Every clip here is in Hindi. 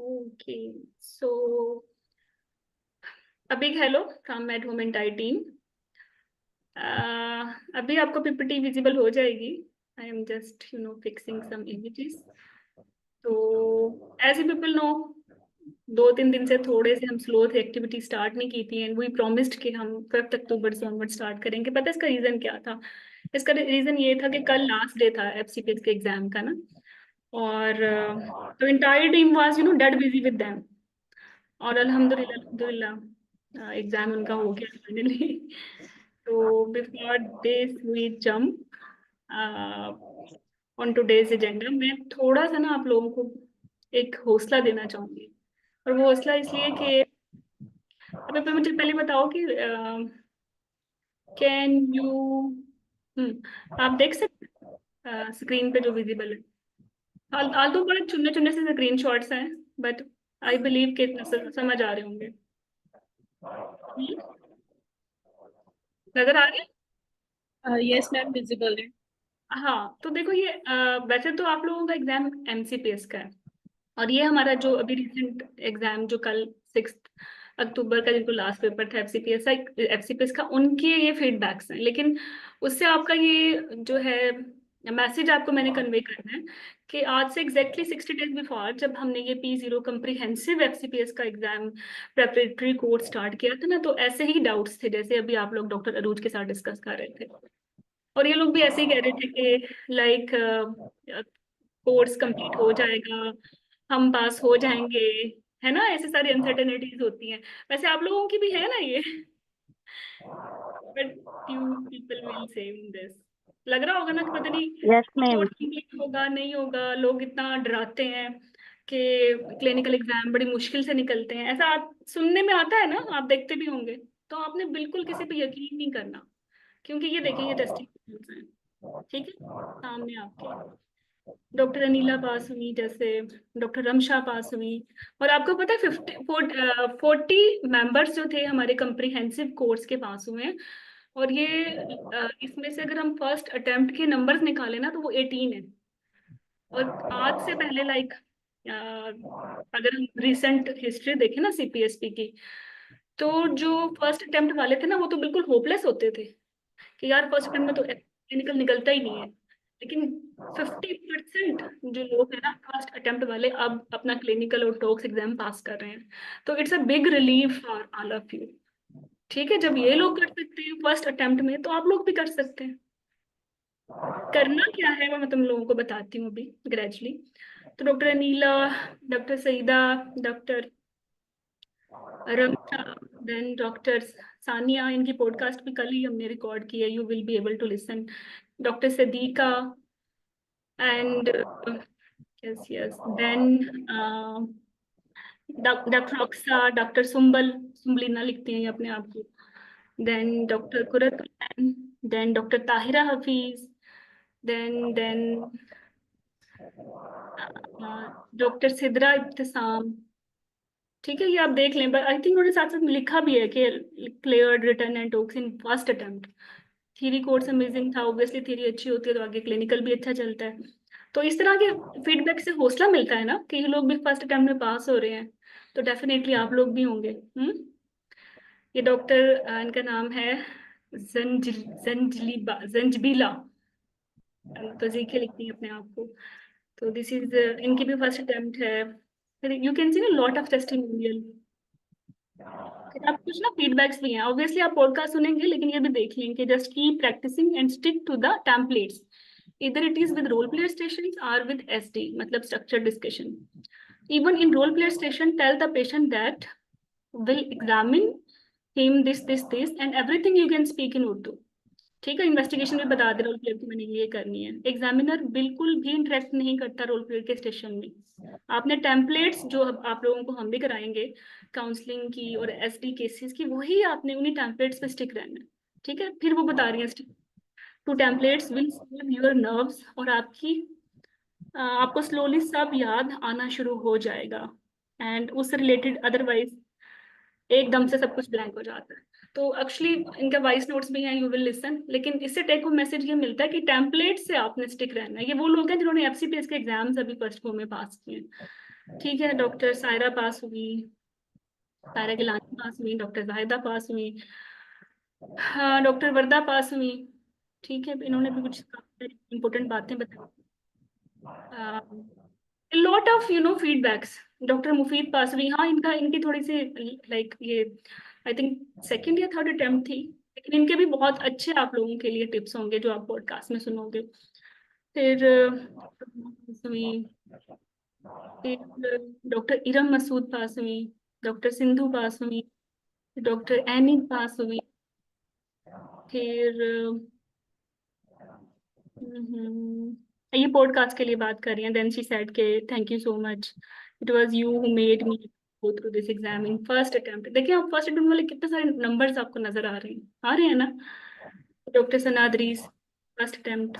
Okay so a big hello from at home entire team. अभी आपको पीपीटी विजिबल हो जाएगी. I am just fixing some images. तो एज यू पीपल नो, 2-3 दिन से थोड़े से हम स्लो थे, एक्टिविटी स्टार्ट नहीं की थी, एंड वी प्रॉमिस्ड कि हम 5 अक्टूबर से ऑनवर्ड स्टार्ट करेंगे. पता है इसका रीजन क्या था? इसका रीजन ये था कि कल लास्ट डे था एफसीपीएस के एग्जाम का ना. और तो entire team was dead busy with them. और अल्हम्दुलिल्लाह अल्हम्दुलिल्लाह एग्जाम उनका हो गया फाइनली. तो before this we jump on today's agenda, मैं थोड़ा सा ना आप लोगों को एक हौसला देना चाहूंगी. और वो हौसला इसलिए कि अब मुझे पहले बताओ कि कैन यू आप देख सकते स्क्रीन पे जो विजिबल है? आल तो बड़े चुनने चुनने से स्क्रीन शॉट्स हैं, बट आई बिलीव कि समझ आ रहे होंगे. नजर आ रहे हैं? यस मैम, विजिबल है। हाँ, तो देखो ये वैसे तो आप लोगों का एग्जाम एमसीपीएस का है. और ये हमारा जो अभी रिसेंट एग्जाम जो कल 6 अक्टूबर का जिनको लास्ट पेपर था एफसीपीएस का, उनके ये फीडबैक्स हैं. लेकिन उससे आपका ये जो है मैसेज आपको मैंने कन्वे करना है कि आज से एग्जैक्टली 60 डेज बिफोर जब हमने ये P0 कम्प्रीहेंसिव एफसीपीएस का एग्जाम प्रेपरेटरी कोर्स स्टार्ट किया था ना, तो ऐसे ही डाउट्स थे जैसे अभी आप लोग डॉक्टर अरूज के साथ डिस्कस कर रहे थे. और ये लोग भी ऐसे ही कह रहे थे कि लाइक कोर्स कंप्लीट हो जाएगा, हम पास हो जाएंगे, है ना. ऐसे सारी अनसर्टेनिटीज होती हैं. वैसे आप लोगों की भी है ना ये, but you people will say in this. लग रहा होगा ना कि पता नहीं यस मैम. कोर्स कंप्लीट होगा नहीं होगा. लोग इतना डराते हैं कि क्लिनिकल एग्जाम बड़ी मुश्किल से निकलते हैं, ऐसा सुनने में आता है ना, आप देखते भी होंगे. तो आपने बिल्कुल किसी पे यकीन नहीं करना, क्योंकि ये देखें ये टेस्टिंग हैं. ठीक है, सामने आपके डॉक्टर अनीला पास हुई, जैसे डॉक्टर रमशा पास हुई. और आपको पता है 40 मेंबर्स जो थे हमारे कम्प्रीहेंसिव कोर्स के पास हुए हैं. और ये इसमें से अगर हम फर्स्ट अटेम्प्ट के नंबर्स निकालें ना, तो वो 18 है. और आज से पहले लाइक अगर हम रिसेंट हिस्ट्री देखें ना सीपीएसपी की, तो जो फर्स्ट अटेम्प्ट वाले थे ना, वो तो बिल्कुल होपलेस होते थे कि यार फर्स्ट अटेम्प्ट में तो क्लिनिकल निकलता ही नहीं है. लेकिन 50% जो लोग हैं ना फर्स्ट अटेम्प्ट वाले, अब अपना क्लिनिकल और टॉक्स एग्जाम पास कर रहे हैं. तो it's a big relief for all of you. ठीक है, जब ये लोग कर सकते हैं फर्स्ट अटेम्प्ट में, तो आप लोग भी कर सकते हैं. करना क्या है वो मैं तुम लोगों को बताती हूँ अभी ग्रेजुअली. तो doctor Aneela, doctor Saeeda, doctor Ramsha, then doctor Sania, इनकी पॉडकास्ट भी कल ही हमने रिकॉर्ड की है, you will be able to listen. Doctor Sadiqa and yes yes then doctor Aqsa, doctor Sumbal, Sumbalina लिखती हैं ये अपने आप को. Then doctor Qurat, then doctor Tahira Hafeez, then doctor Sidra Ibtisam. ठीक है, ये आप देख लें. बट आई थिंक उन्होंने साथ साथ में लिखा भी है कि cleared return and talks in first attempt. Theory course amazing था, ऑब्वियसली थ्योरी अच्छी होती है तो आगे क्लिनिकल भी अच्छा चलता है. तो इस तरह के फीडबैक से हौसला मिलता है ना कि ये लोग भी फर्स्ट अटेम्प्ट में पास हो रहे हैं, तो डेफिनेटली आप लोग भी होंगे. ये डॉक्टर इनका नाम है जंजबीला, तो जीके लिखती है अपने आप को. तो दिस इज इनकी भी फर्स्ट अटेम्प्ट है. यू कैन सी ना लॉट ऑफ टेस्टिमोनियल. फिर आप कुछ ना फीडबैक्स भी हैं, ऑब्वियसली आप पॉडकास्ट सुनेंगे लेकिन ये भी देख लेंगे. Just keep practicing and stick to the templates, इधर it is with role play station और विद एसडी मतलब structure discussion. Even in role play station tell the patient that will examine him this and everything you can speak in Urdu. ठीक है, इन्वेस्टिगेशन में बता दे रोल प्ले की मैंने ये करनी है. एग्जामिनर बिल्कुल भी इंटरेक्ट नहीं करता रोल प्ले के स्टेशन में. आपने टेम्पलेट्स जो आप लोगों को हम भी कराएंगे काउंसलिंग की और एसडी केसेस की, वही आपने उन्हीं टेम्पलेट्स पे स्टिक रहना है. ठीक है, फिर वो बता रही है two templates will smooth your nerves, और आपको स्लोली सब याद आना शुरू हो जाएगा. एंड उससे रिलेटेड अदरवाइज एकदम से सब कुछ ब्लैंक हो जाता है. तो एक्चुअली इनके वॉइस नोट्स भी हैं, यू विल लिसन. लेकिन इससे टेक होम मैसेज ये मिलता है कि टेम्पलेट से आपने स्टिक रहना है. ये वो लोग हैं जिन्होंने एफसीपीएस के एग्जाम्स अभी फर्स्ट फॉर्म में पास किए हैं. ठीक है, डॉक्टर सायरा पास हुई, सायरा गिलानी पास हुई, डॉक्टर जाहिदा पास हुई, हाँ डॉक्टर वर्दा पास हुई। ठीक है, इन्होंने भी कुछ इम्पोर्टेंट बातें बताई। Lot of feedbacks. डॉक्टर मुफीद पास हुई, हाँ इनका इनकी थोड़ी सी लाइक ये आई थिंक सेकंड या थर्ड अटेम्प्ट थी, लेकिन इनके भी बहुत अच्छे आप लोगों के लिए टिप्स होंगे जो आप पॉडकास्ट में सुनोगे। फिर पास हुई, फिर डॉक्टर इरम मसूद पास हुई, डॉक्टर सिंधु पास हुई, डॉक्टर एनी पास हुई। फिर ये पॉडकास्ट के लिए बात कर रही हैं। देन शी सेड के thank you so much, it was you who made me go through this exam in first attempt. देखिए आप फर्स्ट अटेम्प्ट वाले कितने सारे नंबर्स आपको नजर आ रहे हैं ना। डॉक्टर सनादरीस फर्स्ट अटेम्प्ट,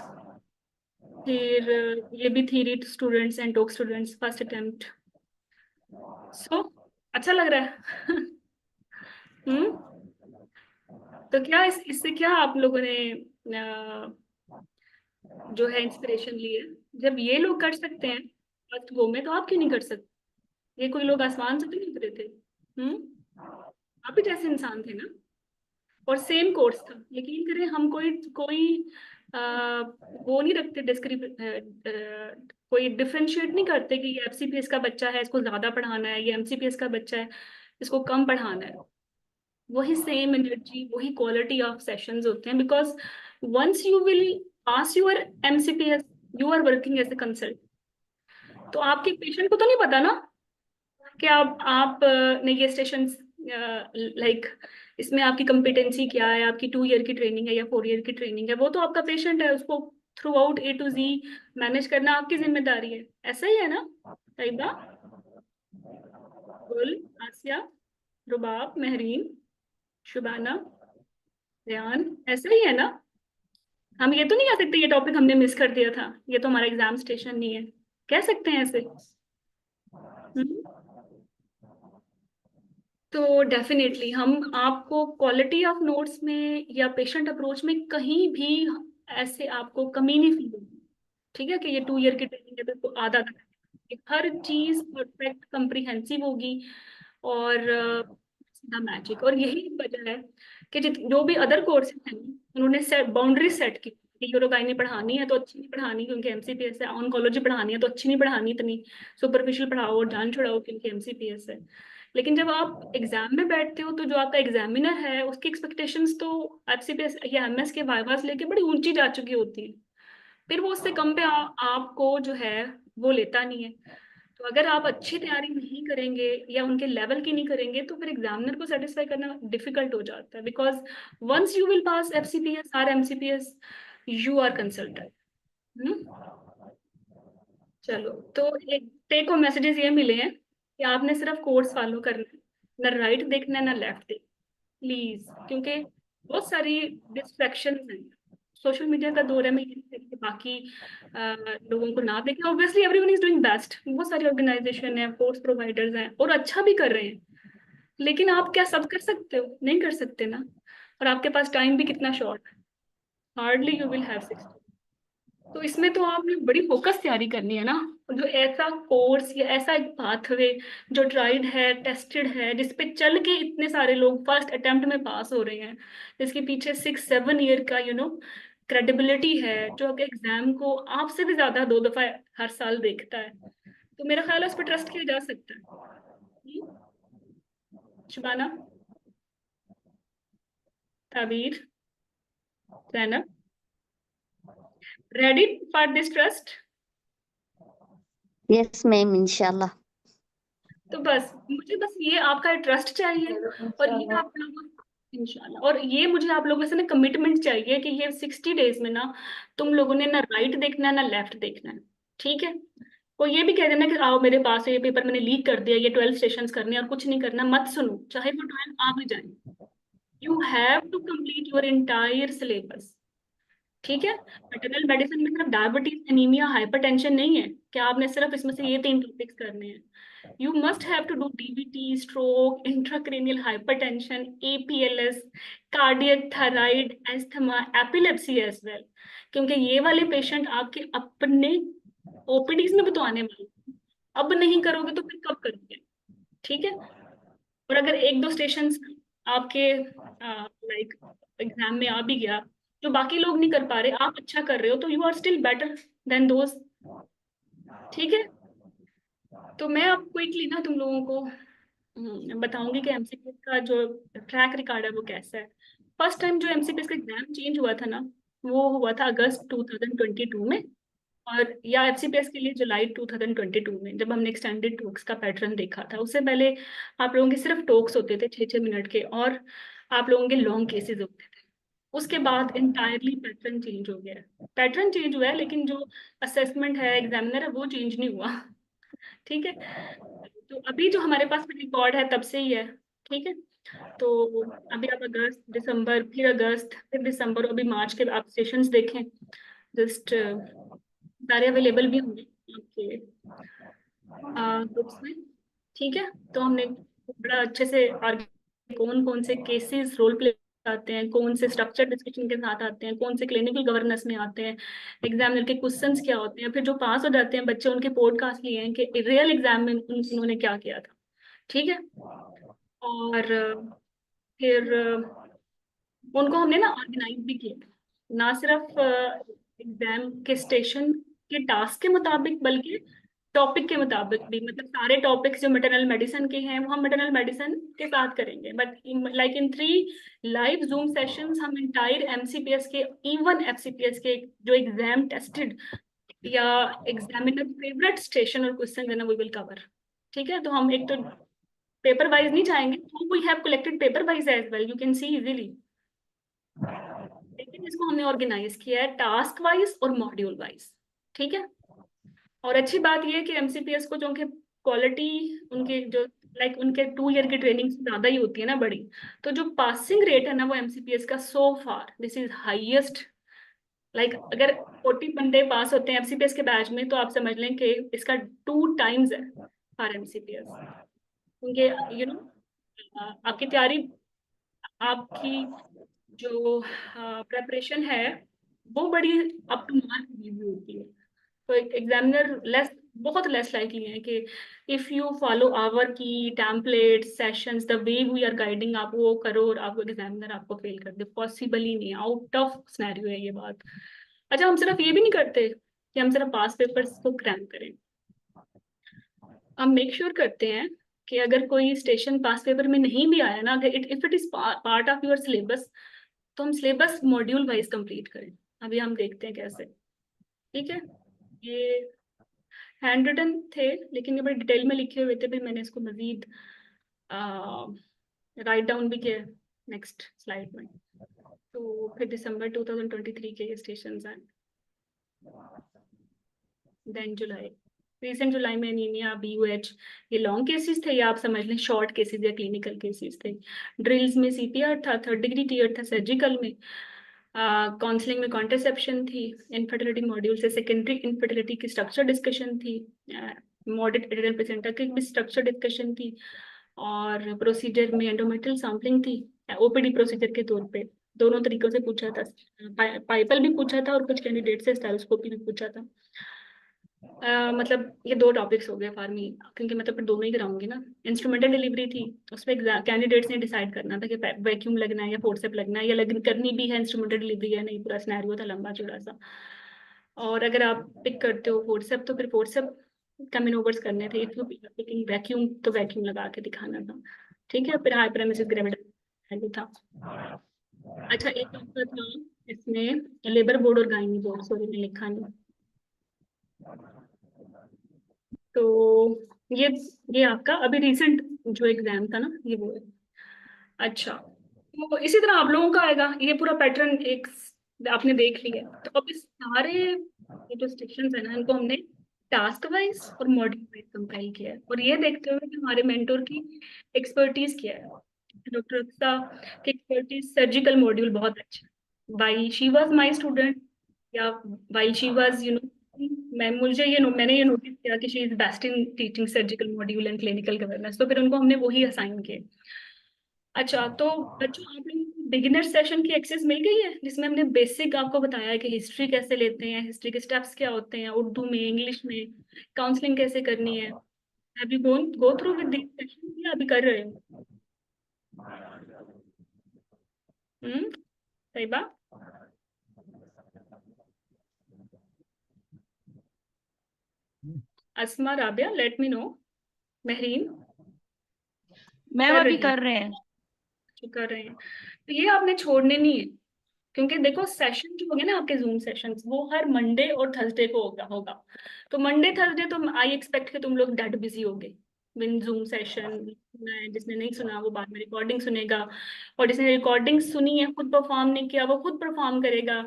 फिर ये भी थी read students and talk students first attempt. So अच्छा लग रहा है। हम्म। तो क्या इससे क्या आप लोगों ने जो है इंस्पिरेशन ली है? जब ये लोग कर सकते हैं फर्स्ट गो में, तो आप क्यों नहीं कर सकते? ये कोई लोग आसमान से तो नहीं उतरे थे। आप भी जैसे इंसान थे ना, और सेम कोर्स था। यकीन करें हम कोई कोई वो नहीं रखते डिस्क्रिप कोई डिफरेंशिएट नहीं करते कि ये एफसीपीएस का बच्चा है इसको ज्यादा पढ़ाना है, ये एमसीपीएस का बच्चा है इसको कम पढ़ाना है। वही सेम एनर्जी, वही क्वालिटी ऑफ सेशंस होते हैं, because once you will pass your MCPS, you are working as a consultant. तो आपके पेशेंट को तो नहीं पता ना कि आप ने ये स्टेशन लाइक इसमें आपकी कंपिटेंसी क्या है, आपकी 2 ईयर की ट्रेनिंग है या 4 ईयर की ट्रेनिंग है। वो तो आपका पेशेंट है, उसको throughout A to G manage करना आपकी जिम्मेदारी है। ऐसा ही है ना तैयबा, गुल, आसिया, रुबाब, महरीन, शुबाना, रेहान, ऐसा ही है ना? हम ये तो नहीं कह सकते ये टॉपिक हमने मिस कर दिया था, ये तो हमारा एग्जाम स्टेशन नहीं है, कह सकते हैं ऐसे? हम्म। तो डेफिनेटली हम आपको क्वालिटी ऑफ नोट्स में या पेशेंट अप्रोच में कहीं भी ऐसे आपको कमी नहीं फील होगी। ठीक है कि ये 2 ईयर की ट्रेनिंग है तो इसको आधा आधा हर चीज परफेक्ट कंप्रीहेंसिव होगी, और सीधा मैजिक। और यही वजह है कि जो भी अदर कोर्सेज हैं उन्होंने सेट बाउंड्री सेट की कि यूरोगाइनी पढ़ानी है तो अच्छी नहीं पढ़ानी क्योंकि एमसीपीएस है, ऑन्कोलॉजी पढ़ानी है तो अच्छी नहीं पढ़ानी, इतनी सुपरफिशियल पढ़ाओ और जान छुड़ाओ क्योंकि एमसीपीएस है। लेकिन जब आप एग्जाम में बैठते हो तो जो आपका एग्जामिनर है उसकी एक्सपेक्टेशंस तो एफसीपीएस या एमएस के वाइवास लेके बड़ी ऊंची जा चुकी होती है। फिर वो उससे कम पे आपको जो है वो लेता नहीं है। तो अगर आप अच्छी तैयारी नहीं करेंगे या उनके लेवल की नहीं करेंगे तो फिर एग्जामिनर को सेटिस्फाई करना डिफिकल्ट हो जाता है, because once you will pass FCPS और एमसीपीएस यू आर कंसल्टेंट। चलो, तो एक टेक होम मैसेजेस ये मिले हैं कि आपने सिर्फ कोर्स फॉलो करना है, ना राइट देखना है ना लेफ्ट देखना, प्लीज, क्योंकि बहुत सारी डिस्ट्रैक्शंस हैं। सोशल मीडिया का दौर है, मैं ये नहीं कहती कि बाकी लोगों को ना देखें। Obviously everyone is doing best, बहुत सारी ऑर्गेनाइजेशन है, कोर्स प्रोवाइडर्स हैं और अच्छा भी कर रहे हैं। लेकिन आप क्या सब कर सकते हो? नहीं कर सकते ना। और आपके पास टाइम भी कितना शॉर्ट है, हार्डली यू विल हैव 60। तो इसमें तो आपने बड़ी फोकस तैयारी करनी है ना। जो ऐसा कोर्स या ऐसा एक पाथवे जो ट्राइड है, टेस्टेड है, जिस पे चल के इतने सारे लोग फर्स्ट अटेम्प्ट में पास हो रहे हैं, जिसके पीछे 6-7 ईयर का क्रेडिबिलिटी है, जो आपके एग्जाम को आपसे भी ज्यादा 2 दफा हर साल देखता है, तो मेरा ख्याल है उस पर ट्रस्ट किया जा सकता है। Shubana, Tabeer, Zainab, ready for this trust? Yes ma'am, इंशाल्लाह। तो बस मुझे बस ये आपका ट्रस्ट चाहिए, और ये आप लोगों इंशाल्लाह, और ये मुझे आप लोगों से ना कमिटमेंट चाहिए कि ये 60 डेज में ना तुम लोगों ने ना राइट देखना है ना लेफ्ट देखना है। ठीक है? और ये भी कह देना कि आओ मेरे पास है, ये पेपर मैंने लीक कर दिया, ये 12 सेशंस करने हैं और कुछ नहीं करना, मत सुनो, चाहे वो 12 आ भी जाए। You have to complete your entire syllabus. ठीक है? मैटरनल मेडिसिन में सिर्फ डायबिटीज, एनीमिया, हाइपरटेंशन नहीं है कि आपने सिर्फ इसमें से ये 3 टॉपिक्स करने हैं। You must have to do DVT, stroke, intracranial hypertension, APLS, cardiac, thyroid, asthma, epilepsy as well. क्योंकि ये वाले पेशेंट आपके अपने ओपीडीज में भी तो आने वाले हैं। अब नहीं करोगे तो फिर कब करोगे? ठीक है। और अगर एक दो स्टेशन आपके लाइक एग्जाम में आ भी गया, जो बाकी लोग नहीं कर पा रहे, आप अच्छा कर रहे हो, तो you are still better than those. ठीक है। तो मैं अब क्विकली ना तुम लोगों को बताऊंगी कि एमसीक्यू का जो ट्रैक रिकॉर्ड है वो कैसा है। फर्स्ट टाइम जो एमसीक्यू का एग्जाम चेंज हुआ था ना, वो हुआ था अगस्त 2022 में। और या एफसीपीएस के लिए जुलाई 2022 में, जब हमने एक्सटेंडेड टॉक्स का पैटर्न देखा था। उससे पहले आप लोगों के सिर्फ टॉक्स होते थे 6-6 मिनट के, और आप लोगों के लॉन्ग केसेस होते थे। उसके बाद इंटायरली पैटर्न चेंज हो गया है। पैटर्न चेंज हुआ है, लेकिन जो असेसमेंट है, एग्जामिनर है, वो चेंज नहीं हुआ। ठीक है। तो अभी जो हमारे पास रिकॉर्ड है तब से ही है। ठीक है। तो अभी आप अगस्त, दिसंबर, फिर अगस्त, फिर दिसंबर, अभी मार्च के आप सेशंस देखें, जस्ट सारे अवेलेबल भी होंगे आपके ग्रुप्स में। ठीक है। तो हमने बड़ा अच्छे से कौन कौन से केसेस रोल प्ले आते हैं, कौन से स्ट्रक्चर डिस्कशन के साथ आते हैं, कौन से क्लिनिकल गवर्नेंस में आते हैं, एग्जामिनर के क्वेश्चंस क्या होते हैं, फिर जो पास हो जाते हैं बच्चे, उनके पॉडकास्ट लिए हैं कि रियल एग्जाम में उन्होंने क्या किया था। ठीक है। और फिर उनको हमने ना ऑर्गेनाइज भी किया, ना सिर्फ एग्जाम के स्टेशन के टास्क के मुताबिक, बल्कि टॉपिक के मुताबिक भी। मतलब सारे टॉपिक्स जो मैटरनल मेडिसिन के हैं वो हम मैटरनल मेडिसिन के साथ करेंगे, but like in 3 live zoom sessions हम इंटायर एमसीपीएस के, इवन एफसीपीएस के जो एग्जाम टेस्टेड या एग्जामिनर फेवरेट स्टेशन और क्वेश्चन है ना, वी विल कवर। ठीक है। तो हम एक तो पेपर वाइज नहीं जाएंगे, we have collected paper wise as well, you can see easily. लेकिन इसको हमने ऑर्गेनाइज किया है टास्क वाइज और मॉड्यूल वाइज। ठीक है। और अच्छी बात यह है कि एमसीपीएस को जो उनके क्वालिटी, उनके जो लाइक उनके 2 ईयर की ट्रेनिंग से ज्यादा ही होती है ना बड़ी, तो जो पासिंग रेट है ना वो एमसीपीएस का so far this is highest. Like अगर 40 बंदे पास होते हैं एमसीपीएस के बैच में, तो आप समझ लें कि इसका 2 टाइम्स है फॉर एमसीपीएस। क्योंकि आपकी तैयारी, आपकी जो प्रेपरेशन है, वो बड़ी अप टू मार्क भी होती है। तो एग्जामिनर लेस, बहुत लेस लाइकली है कि if you follow our key template sessions the way we are guiding, आप वो करो और आपको एग्जामिनर आपको फेल कर दे। पॉसिबल ही नहीं है, आउट ऑफ सिनेरियो है ये बात। अच्छा, हम सिर्फ ये भी नहीं करते कि हम सिर्फ पास पेपर्स को क्रैक करें, हम मेक श्योर करते हैं कि अगर कोई स्टेशन पास पेपर में नहीं भी आया ना, अगर if it is part of your syllabus, तो हम सिलेबस मॉड्यूल वाइज कंप्लीट करें। अभी हम देखते हैं कैसे। ठीक है। ये हैंड रिटन थे, लेकिन ये बड़े डिटेल में लिखे हुए थे, फिर मैंने इसको मजीद राइट डाउन भी किया नेक्स्ट स्लाइड में। तो फिर दिसंबर 2023 के ये स्टेशन हैं। देन जुलाई, रिसेंट जुलाई में एनीमिया, बीयूएच, ये लॉन्ग केसेस थे, या आप समझ लें शॉर्ट केसेस या क्लिनिकल केसेस थे। ड्रिल्स में सीपीआर था, 3rd डिग्री टीयर था सर्जिकल में। काउंसलिंग में कॉन्ट्रासेप्शन थी। इनफर्टिलिटी मॉड्यूल से सेकेंडरी इनफर्टिलिटी की स्ट्रक्चर डिस्कशन थी। मॉडरेट एड्रिनल प्लेसेंटा की भी स्ट्रक्चर डिस्कशन थी। और प्रोसीजर में एंडोमेट्रियल सैंपलिंग थी, ओपीडी प्रोसीजर के तौर पे। दोनों तरीकों से पूछा था, पाइपल भी पूछा था और कुछ कैंडिडेट से स्टेरोस्कोपी भी पूछा था। मतलब ये 2 टॉपिक्स हो गए फार्मी, क्योंकि मतलब फिर दोनों ही कराऊंगी ना। इंस्ट्रूमेंटल डिलीवरी थी, उसमें कैंडिडेट्स ने डिसाइड करना था कि वैक्यूम लगना है या फोर्सेप लगना है, या करनी भी है इंस्ट्रूमेंटल डिलीवरी या नहीं। पूरा सिनेरियो था लंबा चौड़ा सा। और अगर आप पिक करते हो फोर्सेप, तो फिर फोर्सेप का मैनूवर्स करने थे। इफ यू पिकिंग वैक्यूम, तो वैक्यूम लगा के दिखाना था। ठीक है। फिर हाइपरेमेसिस ग्रेविटी था। अच्छा, एक आपका था इसमें लेबर बोर्ड और गायनी बोर्ड, सॉरी मैंने लिखा नहीं। तो ये आपका अभी रिसेंट जो एग्जाम था ना, ये वो है। अच्छा, तो इसी तरह आप लोगों का आएगा ये पूरा पैटर्न, एक आपने देख लिया। तो अब इस सारे ये जो स्टेशन है ना, इनको हमने टास्क वाइज और मॉड्यूल वाइज कंपाइल किया है। और ये देखते हुए कि हमारे मेंटोर की एक्सपर्टीज क्या है। डॉक्टर अक्सा की एक्सपर्टीज सर्जिकल मॉड्यूल बहुत अच्छा, while she was my student, या वाइल शी वाज मैंने ये नोटिस किया कि she is best in teaching surgical module and clinical governance, तो फिर उनको हमने वही असाइन किए। अच्छा, तो बच्चों आप लोग बिगिनर सेशन की एक्सेस मिल गई है, जिसमें हमने बेसिक आपको बताया है कि हिस्ट्री कैसे लेते हैं, हिस्ट्री के स्टेप्स क्या होते हैं, उर्दू में, इंग्लिश में काउंसलिंग कैसे करनी है। Have you go through with this session या अभी कर रहे हो? सही बात। Asma, Rabia, let me know. Mahreen ma'am कर अभी रही हैं? कर रहे हैं। कर रहे हैं तो ये आपने छोड़ने नहीं है, क्योंकि देखो सेशन जो होंगे ना आपके जूम सेशंस वो हर मंडे और थर्सडे को होगा। तो मंडे थर्सडे तो आई एक्सपेक्ट कि तुम लोग डेड बिजी होगे विन जूम सेशन। जिसने नहीं सुना वो बाद में रिकॉर्डिंग सुनेगा, और जिसने रिकॉर्डिंग सुनी है खुद परफॉर्म नहीं किया वो खुद परफॉर्म करेगा,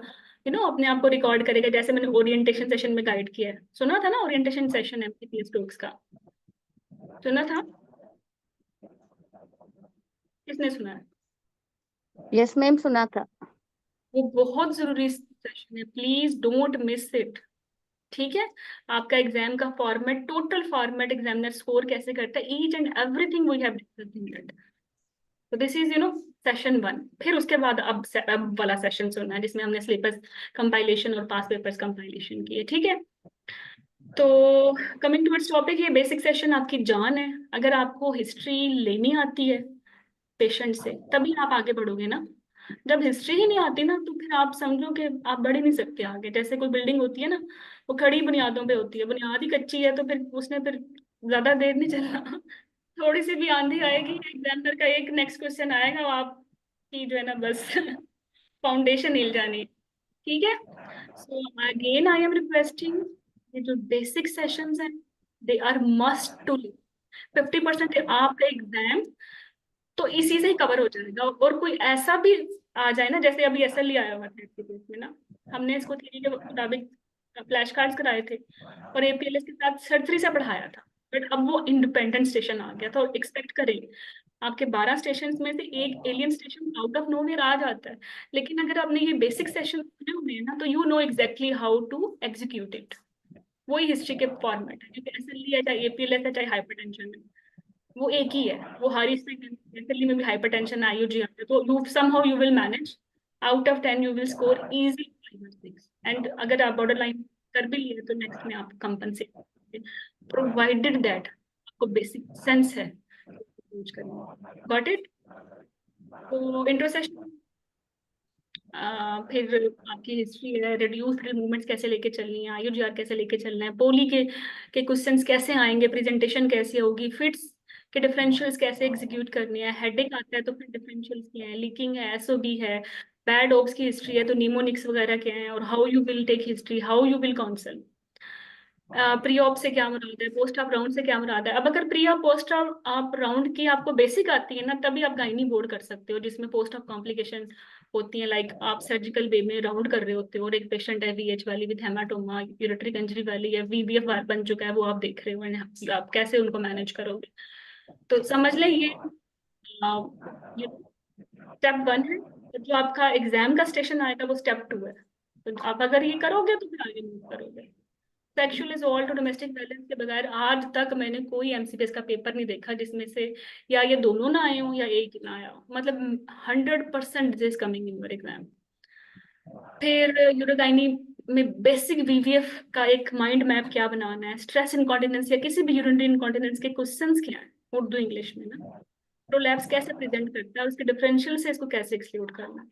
अपने आप को रिकॉर्ड करेगा, जैसे मैंने ओरिएंटेशन सेशन में गाइड किया है। सुना था ना ओरिएंटेशन सेशन एमसीपीएस टॉक्स का? सुना था? किसने सुना है? यस मैम, सुना था। वो बहुत जरूरी सेशन है, प्लीज डोंट मिस इट। ठीक है? आपका एग्जाम का format, total format, examiner score कैसे करता है, each and everything we have discussed in that. तो दिस इज सेशन 1। फिर उसके बाद अब वाला सेशन सुनना है जिसमें हमने सिलेबस कंपाइलेशन और पास पेपर्स कंपाइलेशन किए। ठीक है? तो कमिंग टुवर्ड्स टॉपिक, ये बेसिक सेशन आपकी जान है। अगर आपको हिस्ट्री लेनी आती है पेशेंट से तभी आप आगे बढ़ोगे ना। जब हिस्ट्री ही नहीं आती ना तो फिर आप समझो कि आप बढ़ ही नहीं सकते आगे। जैसे कोई बिल्डिंग होती है ना, वो खड़ी बुनियादों पे होती है, बुनियाद ही कच्ची है तो फिर उसने फिर ज्यादा देर नहीं चलना। थोड़ी सी भी आंधी आएगी, एग्जामिनर का एक नेक्स्ट क्वेश्चन आएगा, वो आपकी जो है ना बस फाउंडेशन हिल जानी है। ठीक है? So again I am requesting, ये जो बेसिक सेशंस हैं दे आर मस्ट टू। 50% आपका एग्जाम तो इसी से ही कवर हो जाएगा। और कोई ऐसा भी आ जाए ना, जैसे अभी एसएलई आया हुआ था एप्लीकेशन में ना, हमने इसको थ्योरी के मुताबिक फ्लैश कार्ड्स कराए थे और एपीएलएस के साथ सर 3 से पढ़ाया था। बट अब वो इंडिपेंडेंट स्टेशन आ गया था, और एक्सपेक्ट करें आपके 12 स्टेशन में से एक alien station out of nowhere आ जाता है। लेकिन अगर आपने ये बेसिक सेशन सुने हुए हैं ना तो you know exactly how to execute it. वही हिस्ट्री के फॉर्मेट है, क्योंकि एसएलई है चाहे एपीएलएस है चाहे हाइपरटेंशन है, वो एक ही है। वो हर इसमें दिल्ली में भी हाइपरटेंशन आईयूजी आता है, तो you somehow you will manage. Out of 10 you will score easy 5 और 6। एंड अगर आप बॉर्डर लाइन कर भी लिए तो नेक्स्ट में आप कंपनसेट, प्रोवाइडेड दैट आपको बेसिक सेंस है यूज करने। Got it? तो इंट्रो सेशन, फिर आपकी हिस्ट्री है, रिड्यूस्ड मूवमेंट्स कैसे लेके चलनी है, आईयूजीआर कैसे लेके चलना है, पोली के क्वेश्चंस कैसे आएंगे, प्रेजेंटेशन कैसे होगी, फिट्स के डिफरेंशियल्स कैसे एग्जीक्यूट करने हैं, हेडेक आता है तो फिर डिफरेंशियल्स क्या है, लीकिंग है, एसओबी है, बैड ओप्स की हिस्ट्री है तो निमोनिक्स वगैरह क्या है, और how you will take history, how you will counsel. Pre op से क्या मुराद है, पोस्ट ऑप राउंड से क्या मुराद है। अब अगर pre op post op round की आपको बेसिक आती है ना तभी आप गायनी बोर्ड कर सकते हो, जिसमें पोस्ट ऑप कॉम्प्लिकेशन होती है। लाइक आप सर्जिकल वे में राउंड कर रहे होते हो और एक पेशेंट है वीएच वाली विद हेमाटोमा, यूरेट्रिक इंजरी वाली है, वीबीएफ बन चुका है, वो आप देख रहे हो and आप कैसे उनको मैनेज करोगे। तो समझ लें ये स्टेप 1 है। तो जो आपका एग्जाम का स्टेशन आएगा वो स्टेप 2 है। तो आप अगर ये करोगे तो फिर आगे मूव करोगे। सेक्सुअल असॉल्ट और डोमेस्टिक वायलेंस के बगैर आज तक मैंने कोई एमसीपीएस का पेपर नहीं देखा जिसमें से या ये दोनों ना आए हों या एक ही ना आया हो। मतलब 100% this coming in your exam. फिर यूरोगाइनी में बेसिक वीवीएफ का एक माइंड मैप क्या बनाना है, स्ट्रेस इनकॉन्टिनेंस या किसी भी यूरिनरी इनकॉन्टिनेंस के क्वेश्चंस क्या है उर्दू इंग्लिश में ना, प्रोलैप्स कैसे प्रेजेंट करता है, उसके डिफरेंशियल से इसको कैसे एक्सक्लूड करना है,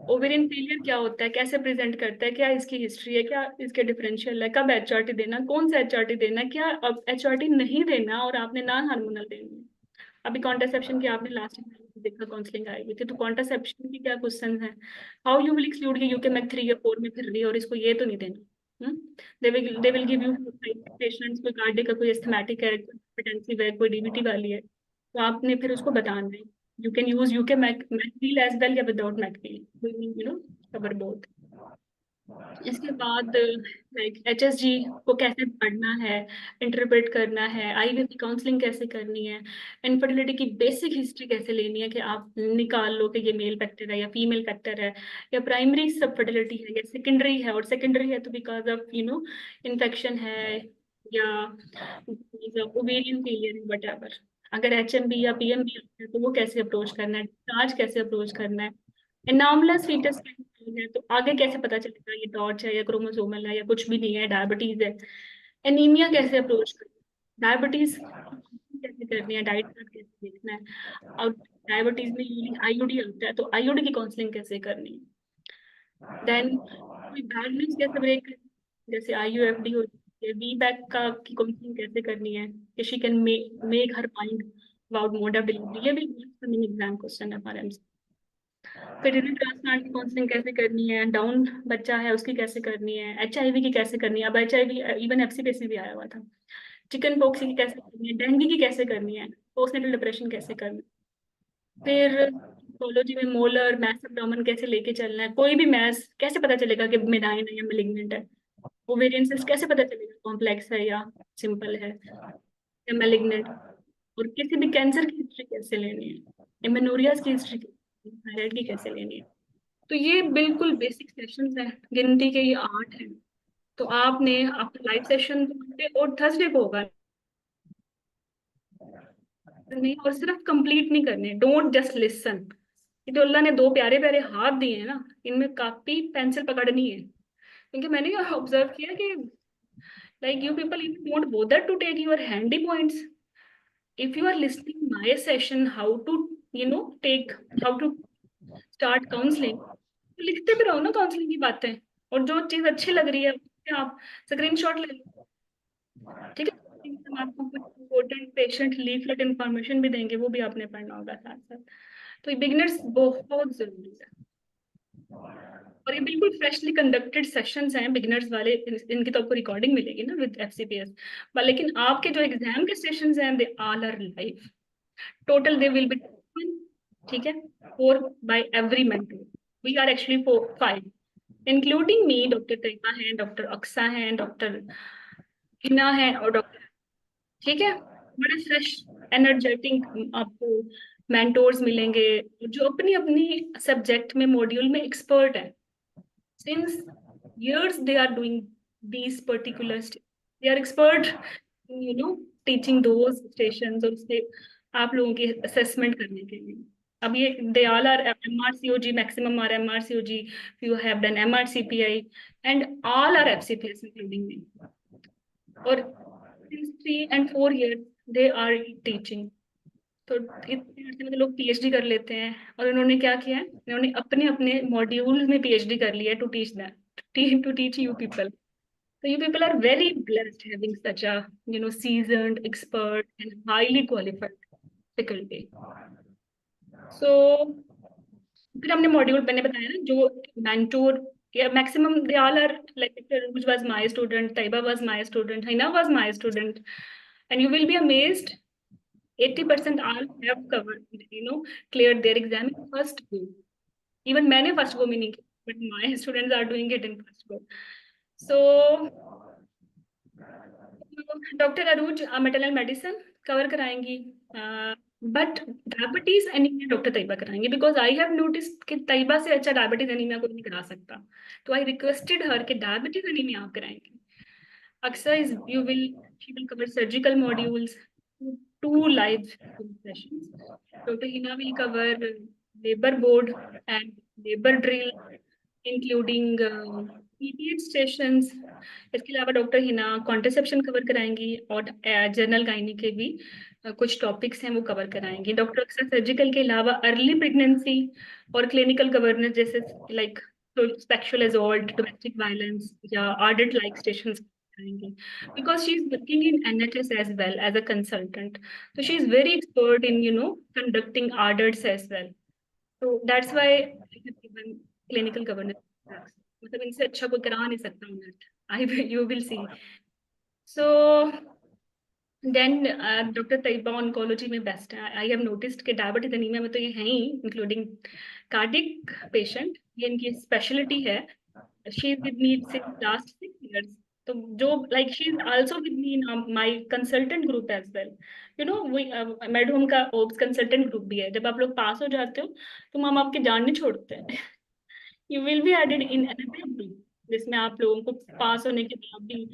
ओवेरियन फेलियर क्या होता है, कैसे प्रेजेंट करता है, क्या इसकी हिस्ट्री है, क्या इसके डिफरेंशियल है, कब एचआरटी देना, कौन सा एचआरटी देना, क्या अब एचआरटी नहीं देना और आपने नॉन हार्मोनल देनी है। अभी कॉन्ट्रासेप्शन की आपने लास्ट देखा काउंसलिंग आई हुई थी, तो कॉन्ट्रासेप्शन की क्या क्वेश्चन है, हाउ यू विल एक्सक्लूड ये यूके मैक 3 या 4 में फिर रही है और इसको ये तो नहीं देना। They will give you patients कोई कार्डिक का, कोई एस्थमेटिक है, कोई हिपरटेंसिव है, कोई डीवीटी वाली है, तो आपने फिर उसको बताना है। You can use UK McNeil as well या without McNeil. We will, cover both. इसके बाद लाइक एचएसजी को कैसे पढ़ना है, इंटरप्रेट करना है, आईवीएफ की काउंसलिंग कैसे करनी है, इनफर्टिलिटी की बेसिक हिस्ट्री कैसे लेनी है कि आप निकाल लो कि ये मेल फैक्टर है या फीमेल फैक्टर है या प्राइमरी सब फर्टिलिटी है या सेकेंडरी है, और सेकेंडरी है तो बिकॉज ऑफ इन्फेक्शन है या ओवेरियन फेलियर है, वट। अगर एचएमबी या पीएमबी है तो वो कैसे अप्रोच करना है, चार्ज कैसे अप्रोच करना है, एनामलस फीटस है तो आगे कैसे पता चलेगा ये डॉट है या क्रोमोसोमल है या कुछ भी नहीं है, डायबिटीज है, एनीमिया कैसे अप्रोच करना है, डायबिटीज कैसे करनी है, डाइट चार्ट कैसे देखना है, और डायबिटीज में आईयूडी आता है तो आईयूडी की काउंसलिंग कैसे करनी है। देन कोई बैड न्यूज कैसे ब्रेक करनी है, जैसे आईयूएफडी हो, वी बैक का की काउंसलिंग कैसे करनी है कि she can make her mind about mode of delivery. ये भी कमिंग एग्जाम क्वेश्चन है फॉर एमसी। फिर किडनी ट्रांसप्लांट की काउंसलिंग कैसे करनी है, डाउन बच्चा है उसकी कैसे करनी है, एचआईवी की कैसे करनी है, अब एचआईवी इवन एफसीपीएससी भी आया हुआ था, चिकन पॉक्स की कैसे करनी है, डेंगू की कैसे करनी है, पोस्टनेटल डिप्रेशन कैसे करनी है। फिर पैथोलॉजी में मोलर मैस एब्डोमेन कैसे लेके चलना है, कोई भी मैस कैसे पता चलेगा कि बेनाइन है या मेलिग्नेंट है, ओवेरियन सिस्ट कैसे पता चलेगा कॉम्प्लेक्स है या सिंपल है या मेलिग्नेंट, और किसी भी कैंसर की हिस्ट्री कैसे लेनी है, एमेनोरियाज की हिस्ट्री, थायराइड की कैसे लेनी है। तो ये बिल्कुल बेसिक सेशंस हैं, गिनती के ये 8 हैं। तो आपने आपका लाइव सेशन तो मंडे और थर्सडे को होगा नहीं, और सिर्फ कंप्लीट नहीं करने, डोंट जस्ट लिसन। ये जो अल्लाह ने 2 प्यारे प्यारे हाथ दिए हैं ना, इनमें कॉपी पेंसिल पकड़नी है, क्योंकि मैंने ये ऑब्जर्व किया कि like you people if don't bother to take your handy points, if you are listening my session how to take, how to start counselling, तो लिखते भी रहो ना काउंसलिंग की बातें, और जो चीज अच्छी लग रही है उससे आप स्क्रीनशॉट ले लो, ठीक है। हम आपको कुछ इम्पोर्टेंट पेशेंट लीफलेट इंफॉर्मेशन भी देंगे, वो भी आपने पढ़ना होगा साथ साथ। तो ये बिगिनर्स बहुत जरूरी है, और ये बिल्कुल फ्रेशली कंडक्टेड सेशंस हैं बिगिनर्स वाले, इनकी तो आपको रिकॉर्डिंग मिलेगी ना विद एफसीपीएस, लेकिन आपके जो एग्जाम के सेशंस हैं they all are live, total they will be, ठीक है, 4 by every mentor, we are actually 5 including me, doctor Tayyaba हैं, डॉक्टर अक्सा हैं, डॉक्टर हिना है, और डॉक्टर, ठीक है, बड़े फ्रेश एनर्जेटिक आपको मेंटोर्स मिलेंगे जो अपनी अपनी सब्जेक्ट में मॉड्यूल में एक्सपर्ट है, since years they are doing these particular they are expert in, teaching those stations, और उससे आप लोगों की असेसमेंट करने के लिए। अब ये they all are MRCOG, maximum are MRCOG, you have done MRCPI and all are FCPS including me, और since 3 and 4 years they are teaching। तो इतने अर्से में तो लोग PhD कर लेते हैं, और इन्होंने क्या किया है, इन्होंने अपने अपने मॉड्यूल में PhD कर लिया है to teach that, to teach you people. So you people are very blessed having such a seasoned, expert and highly qualified faculty. So फिर हमने मॉड्यूल मैंने बताया ना जो मेंटोर या maximum they all are like which was my student, Taiba was my student, Hina was my student, and you will be amazed 80% all have covered, cleared their exam in first go. Even मैंने first go में नहीं किया, but my students are doing it in first go. So doctor Arooj maternal medicine cover कराएंगी, but diabetes anaemia doctor Tayyaba कराएंगे, बिकॉज आई हैव नोटिस कि तैयबा से अच्छा डायबिटीज एनीमिया कोई नहीं करा सकता, तो आई रिक्वेस्टेड हर कि डायबिटीज एनीमिया आप कराएंगे। अक्सर is you will she will cover surgical modules, 2 live sessions. Dr. Hina will cover labor board and labor drill, including PPH stations. इसके अलावा डॉक्टर हिना कॉन्ट्रासेप्शन कवर कराएंगी, और जनरल गायनी के भी कुछ टॉपिक्स हैं वो कवर कराएंगी। डॉक्टर अक्सर सर्जिकल के अलावा अर्ली प्रेगनेंसी और क्लिनिकल गवर्नेंस जैसे like sexual assault, domestic violence या आर्डेंट like stations because she is working in NHS as well as a consultant, so she is very expert in conducting audits as well, so that's why I have given clinical governance tax. मतलब इनसे अच्छा कोई करा नहीं सकता audit, you will see. So then doctor Tayyaba oncology में बेस्ट है। आई हैव नोटिस्ड कि डायबिटीज एनीमिया में तो ये हैं ही, इंक्लूडिंग कार्डिक पेशेंट, ये इनकी स्पेशलिटी है। She is with me since last 6 years, तो जो like she is also with me in my consultant group as well, we madam का ओब्स कंसल्टेंट ग्रुप भी है। जब आप लोग पास हो जाते हो तो हम आपके जान नहीं छोड़ते हैं। You will be added in another group जिसमें आप लोगों को पास होने के बाद भी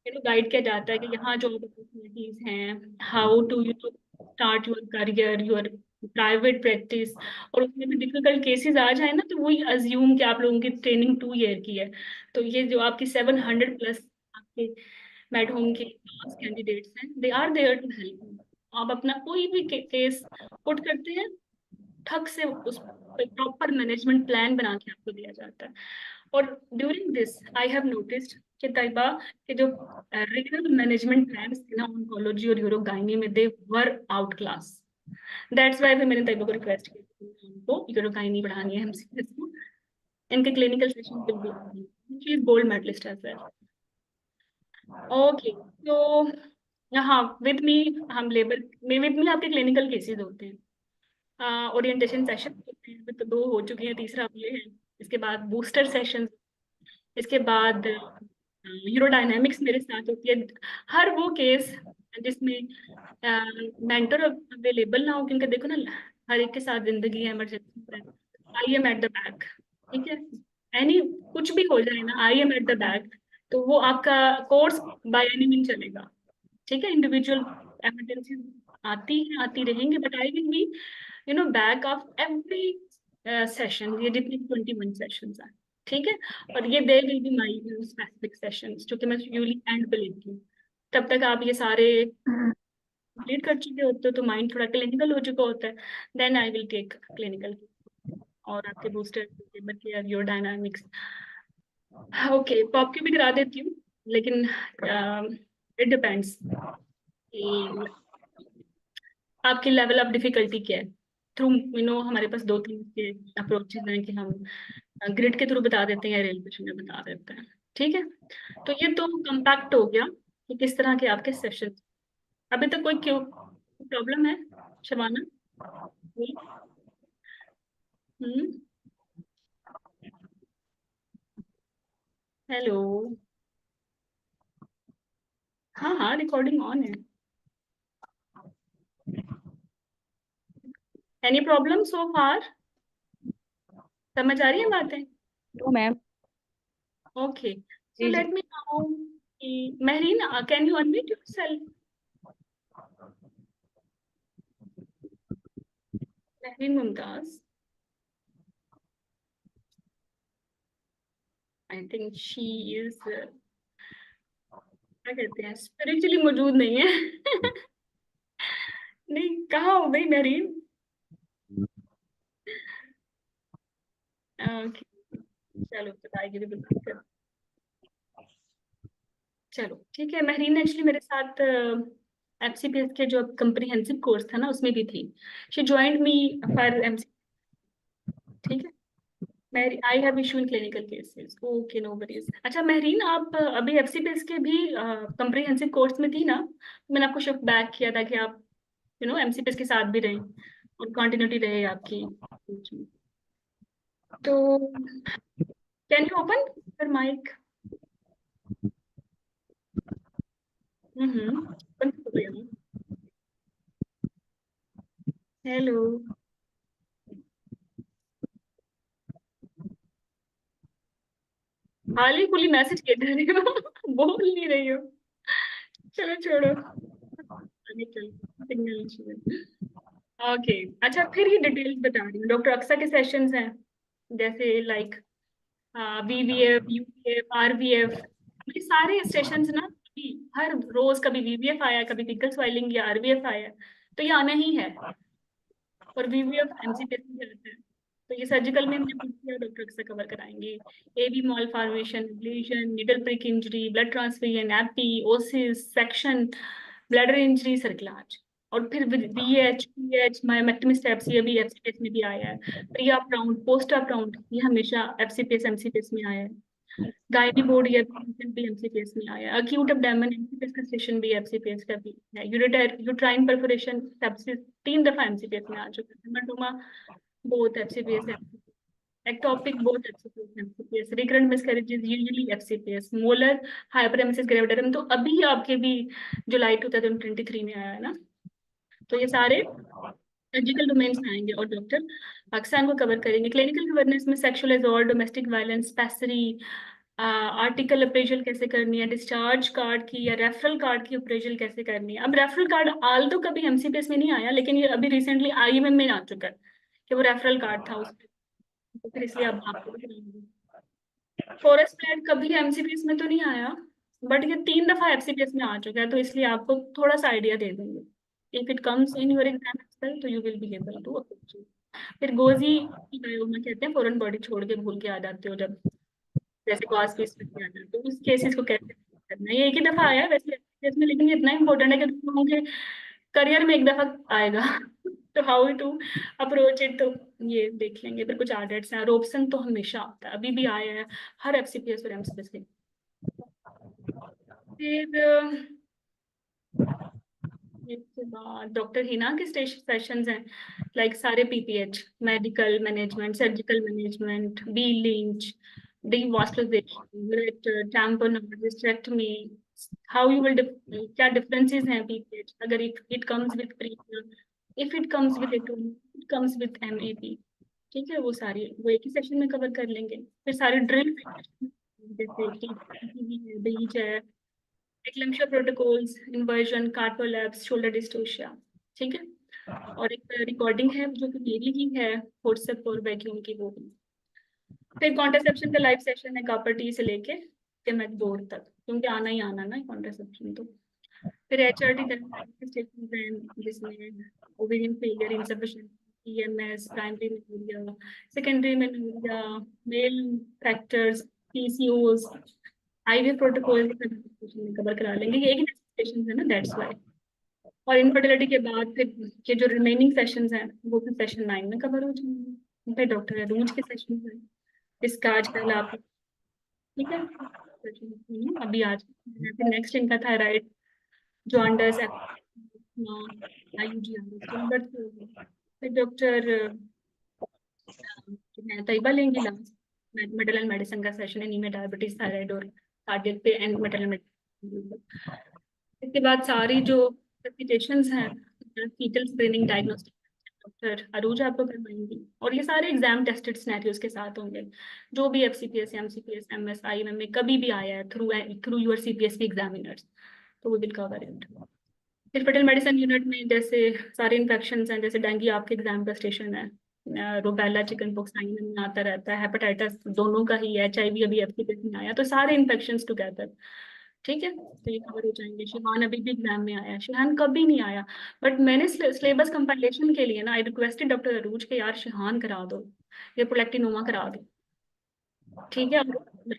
गाइड किया जाता है कि यहाँ जो अपॉर्चुनिटीज हैं, how to start your career, your private practice, और उसमें भी डिफिकल्ट केसेस आ जाए ना तो वही अज्यूम कि आप लोगों की ट्रेनिंग 2 year की है, तो ये जो आपकी 700+ आपके मेड होम के पास कैंडिडेट्स हैं, they are there to help. आप अपना कोई भी केस पुट करते हैं, ठग से उस प्रॉपर मैनेजमेंट प्लान बना के आपको दिया जाता है। और during this I have noticed कि तैयबा के जो रीजनल मैनेजमेंट प्लान थे ना ऑन्कोलॉजी और यूरोगाइनी में, they were out class. That's why फिर मैंने तैयबा को रिक्वेस्ट किया उनको यूरोगाइनी बढ़ानी है एमसीएस को, इनके क्लिनिकल सेशन पे भी। She is gold medallist as well. Okay, तो हाँ, विद मी हम लेबर में, विद मी आपके क्लिनिकल केसेस होते हैं, ओरिएंटेशन सेशन होते हैं, अभी तो 2 हो चुके हैं, तीसरा अब ये है। इसके बाद बूस्टर सेशन, इसके बाद यूरोडायनेमिक्स मेरे साथ होती है। हर वो केस जिसमें मेंटर अवेलेबल ना हो, क्योंकि देखो ना, हर एक के साथ जिंदगी है, इमरजेंसी है। I am at the back, ठीक है, एनी कुछ भी हो जाए ना, I am at the back. तो वो आपका कोर्स बाय एनी मीन चलेगा, ठीक है। इंडिविजुअल इमरजेंसी आती है, आती रहेंगे, but I will be back of every session, ये जितनी 21 सेशंस हैं, ठीक है। और ये दे will be my specific sessions, जो कि मैं यूजली एंड पे लेती हूँ। तब तक आप ये सारे कंप्लीट कर चुके होते हो, तो माइंड थोड़ा क्लिनिकल हो चुका होता है। Then I will take clinical और आपके booster care, your dynamics. Okay, pop की भी करा देती हूँ, लेकिन इट डिपेंड्स आपकी लेवल ऑफ डिफिकल्टी क्या है। थ्रू हमारे पास 2-3 के अप्रोचेज हैं कि हम ग्रिड के थ्रू बता देते हैं या रेलवे में बता देते हैं, ठीक है। तो ये तो कम्पैक्ट हो गया कि किस तरह के आपके सेशन। अभी तक कोई क्यों प्रॉब्लम है शबाना? हम्म, हेलो। हाँ हाँ, रिकॉर्डिंग ऑन है। एनी प्रॉब्लम सो फार? समझ आ रही है बातें? No, ma'am. ओके, सो जी जी। लेट मी नो कि Mehreen, can you unmute yourself? Mehreen Mumtaz, I think she is, क्या कहते हैं, स्पिरिचुअली मौजूद नहीं है। नहीं, कहाँ हो गई महरीन? ओके, चलो बताएगी भी बात कर। चलो ठीक है, महरीन एक्चुअली मेरे साथ एफसीपीएस के जो कंप्रिहेंसिव कोर्स था ना, उसमें भी थी। She joined me for MC, ठीक है। मैं I have issue in clinical cases, okay, no worries. अच्छा महरीन, आप अभी एफसीपीएस के भी कंप्रिहेंसिव कोर्स में थी ना? मैंने आपको शिफ्ट बैक किया था कि आप एमसीपीएस के साथ भी रहे और कंटिन्यूटी रहे आपकी। तो can you open your mic? Hello, हाल ही खुली मैसेज कर रही हो। बोल नहीं रही हो। चलो छोड़ो, आगे चलो, सिग्नल इशू। ओके, अच्छा फिर ये डिटेल्स बता रही हूँ। डॉक्टर अक्सा के सेशंस हैं, जैसे लाइक वीवीएफ, यूवीएफ, आरवीएफ, ये सारे सेशंस ना, हर रोज कभी वीवीएफ आया, कभी पिकल स्वाइलिंग या आरवीएफ आया, तो ये आना ही है। और वीवीएफ एमसीपीएस में आता है, तो ये सर्जिकल में हमने पूछ किया, डॉक्टर से कवर कराएंगे। एबी मॉल फॉर्मेशन, ब्लीशन, needle prick injury, blood transfusion, एपी, ओसिस, सेक्शन, ब्लैडर इंजरी, सर्कलाज। और फिर बीएच, पीएच, मायोमेक्टमी स्टेप्स, ये भी एफसीपीएस में भी आया है। Pre up round, post up round, ये हमेशा एफसीपीएस एमसीपीएस में आया है। गायनी बोर्ड या भी एमसीपीएस में आया है। अक्यूट एब्डोमेन एमसीपीएस का सेशन भी एफसीपीएस का भी है। यूट्राइन परफोरेशन सेप्सिस 3 दफा एमसीपीएस में आ चुका है। Haematoma both FCPS and ectopic, both FCPS and FCPS, recurrent miscarriages usually FCPS, molar hyperemesis gravidarum तो अभी आपके भी जुलाई 2023 में आया है ना। तो ये सारे सर्जिकल डोमेन्स में आएंगे और डॉक्टर अक्सान को कवर करेंगे। क्लिनिकल अवेयरनेस में sexual assault, domestic violence, pessary, article appraisal कैसे करनी है, डिस्चार्ज कार्ड की या रेफरल कार्ड की अप्रेजल कैसे करनी है। अब रेफरल कार्ड आल तो कभी एमसीपीएस में नहीं आया, लेकिन ये अभी रिसेंटली आईएमएम में आ चुका है कि वो रेफरल कार्ड था उसमें, तो फिर इसलिए अब आपको भी कराएंगे। फॉरेस्ट प्लान कभी एमसीपीएस में तो नहीं आया, बट ये 3 दफा एफसीपीएस में आ चुका है, तो इसलिए आपको थोड़ा सा आइडिया दे देंगे। If it comes in your exam तो you will be able to approach. फिर गोजी बायोमा कहते हैं, फॉरेन बॉडी छोड़ के भूल के आ जाते हो जब, जैसे कॉस पीस में आ जाते, तो उस केसेस को कैसे करना है। ये एक ही दफा आया है वैसे इसमें, लेकिन ये इतना इंपॉर्टेंट है कि तुम लोगों के करियर में एक दफा आएगा। तो हाउ टू अप्रोच इट, तो ये देख लेंगे। फिर कुछ आर्डेट्स हैं, रोपसन तो हमेशा आता है, अभी भी आया है हर एफसीपीएस और एमसीपीएस के। फिर इसके बाद डॉक्टर हिना के सेशंस हैं, लाइक सारे PPH, medical management, surgical management, B Lynch, devascularisation, टैम्पोनोमेस्टेक्टमी, हाउ यू विल, क्या डिफरेंसेस हैं पीपीएच, अगर it comes with premium, if it comes with it comes with MAP. ठीक है, वो सारी वो एक ही सेशन में कवर कर लेंगे। फिर सारे ड्रिल जैसे बीच है, एक्लेम्पशिया प्रोटोकॉल्स, इन्वर्जन, कार्पोलैप्स, शोल्डर डिस्टोशिया। ठीक है, और एक रिकॉर्डिंग है जो कि मेरी ही है, फोर्सेप और वैक्यूम की, वो भी। फिर कॉन्ट्रासेप्शन का लाइव सेशन है, कॉपर टी से लेके टिमेक बोर्ड तक, क्योंकि आना ही आना ना कॉन्ट्रासेप्शन तो। फिर एचआरटी जिसमें ovarian failure, insufficiency, EMS, primary menorrhoea, secondary menorrhoea, male factors, PCOS, IVF protocol cover करा लेंगे। ये एक ही सेशन है ना, दैट्स व्हाई। और इनफर्टिलिटी के बाद फिर ये जो रिमेनिंग सेशंस हैं वो फिर सेशन 9 में कवर हो जाएंगे। फिर डॉक्टर अरूज के सेशन है, इसका आज कल आप, ठीक है, अभी आज। फिर नेक्स्ट इनका थायराइड, जॉन्डस, आईयूजी, फिर डॉक्टर तैयबा लेंगे लास्ट मेटल मेडिसिन का सेशन, एनीमिया, डायबिटीज, थायराइड और कार्डियक पे एंड मेटल मेडिसिन। इसके बाद सारी जो प्रेजेंटेशंस हैं, फीटल स्क्रीनिंग डायग्नोस्टिक, डॉक्टर अरूज आपको करवाएंगी, और ये सारे एग्जाम टेस्टेड सिनेरियोज के साथ होंगे, जो भी एफसीपीएस, एमसीपीएस, एमएस, आईएमएम में कभी भी आया है through through your CPSP examiners, तो वो विल कवर इट। फिर फीटल मेडिसिन यूनिट में जैसे सारे इन्फेक्शंस हैं, जैसे डेंगू आपके एग्जाम का स्टेशन है, रोबेला, चिकन पॉक्स में आता रहता है, हेपेटाइटिस दोनों का ही है, एचआईवी अभी एफसीपीएस में आया, तो सारे इन्फेक्शंस टुगेदर। ठीक है, तो ये कवर हो जाएंगे। शिहान अभी भी एग्जाम में आया, शिहान कभी नहीं आया, बट मैंने सिलेबस कंपाइलेशन के लिए ना आई रिक्वेस्टेड डॉक्टर अरूज के, यार शिहान करा दो, ये प्रोलैक्टिनोमा करा दो। ठीक है,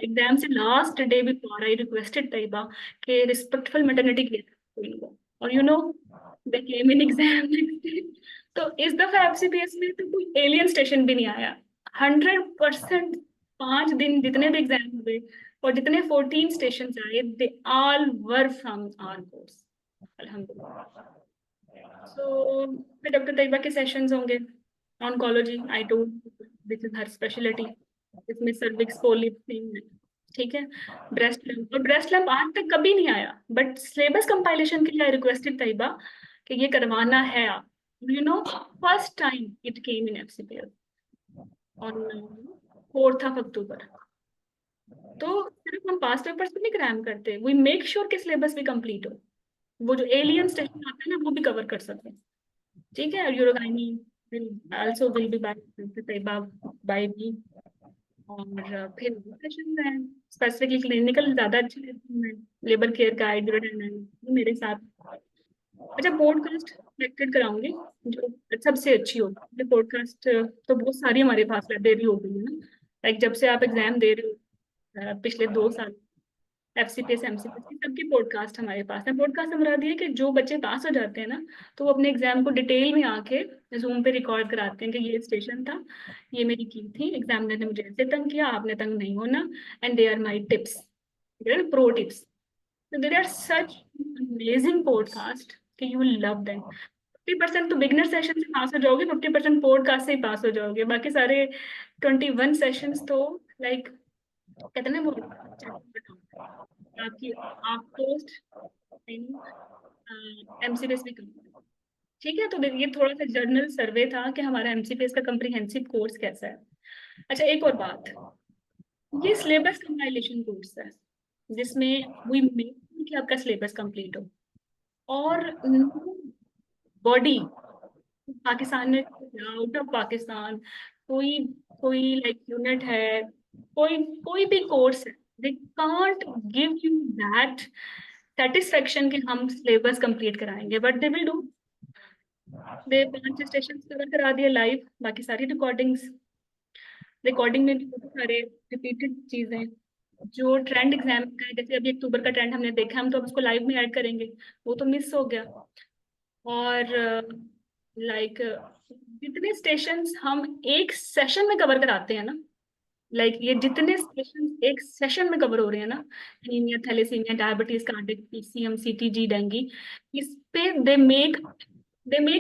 एग्जाम से last day before I requested Tayyaba के रिस्पेक्टफुल मैटरनिटी क्लियर, और you know they came in exam next day. तो इस दफा एफसीपीएस में तो कोई एलियन स्टेशन भी नहीं आया, 100%। 5 दिन जितने भी एग्जाम हुए और जितने 14 स्टेशन आए, they all were from our course, अल्हम्दुलिल्लाह। सो फिर डॉक्टर तैयबा के सेशंस होंगे, oncology, I told this is her speciality, इसमें सर्विक्स, पोलिप, ठीक है, ब्रेस्ट लैम्प, और ब्रेस्ट लैम्प आज तक कभी नहीं आया, बट सिलेबस कंपाइलेशन के लिए आई रिक्वेस्टेड तैयबा कि ये करवाना है आप, you know, first time it came in FCPS on 4 अक्टूबर। तो सिर्फ हम पास पेपर्स भी नहीं क्रैम करते, वी मेक श्योर कि सिलेबस भी कंप्लीट हो, वो जो एलियन स्टेशन आता है ना वो भी कवर कर सके। ठीक है, urogynae will also will be by Tayyaba by me. और फिर सेशन है स्पेसिफिकली क्लिनिकल, ज्यादा अच्छी रहती है, लेबर केयर गाइड, मेरे साथ। अच्छा, पॉडकास्ट सिलेक्टेड कराऊंगी जो सबसे अच्छी होगी पॉडकास्ट, तो बहुत सारी हमारे पास लाइब्रेरी हो गई है ना, लाइक जब से आप एग्जाम दे रहे हो पिछले 2 साल, एफसीपीएस, एमसीपीएस की सबकी पॉडकास्ट हमारे पास है। पॉडकास्ट हमारा दिए कि जो बच्चे पास हो जाते हैं ना, तो वो अपने एग्जाम को डिटेल में आके जूम पे रिकॉर्ड कराते हैं कि ये स्टेशन था, ये मेरी की थी, एग्जामिनर ने मुझे ऐसे तंग किया, आपने तंग नहीं होना, and they are my tips, pro tips. So there are such amazing podcast कि you will love them। 50% तो बिगनर सेशन से पास हो जाओगे, 50% पॉडकास्ट से ही पास हो जाओगे, बाकी सारे 21 सेशंस तो लाइक कहते हैं ना वो आपकी आप पोस्ट एमसीपीएस भी कम। ठीक है, तो ये थोड़ा सा जर्नल सर्वे था कि हमारा एमसीपीएस का कम्प्रिहेंसिव कोर्स कैसा है। अच्छा, एक और बात, ये सिलेबस कंपाइलेशन कोर्स है जिसमें वी मेक कि आपका सिलेबस कंप्लीट हो, और बॉडी पाकिस्तान में, आउट ऑफ पाकिस्तान कोई कोई लाइक यूनिट है, कोई कोई भी कोर्स है they can't give you that satisfaction कि हम सिलेबस कंप्लीट कराएंगे, but they will do. They 5 station cover करा दिए लाइव, बाकी सारी रिकॉर्डिंग में भी बहुत सारे रिपीटेड चीजें। जो ट्रेंड एग्जाम का है, जैसे अभी अक्टूबर का ट्रेंड हमने देखा, हम तो अब उसको लाइव में ऐड करेंगे, वो तो मिस हो गया। और लाइक जितने स्टेशंस हम एक सेशन में कवर कराते हैं ना, लाइक ये जितने स्टेशन एक सेशन में कवर हो रहे हैं ना, anaemia, thalassaemia, diabetes, cardiac, PCM, CTG, dengue, इस पे they make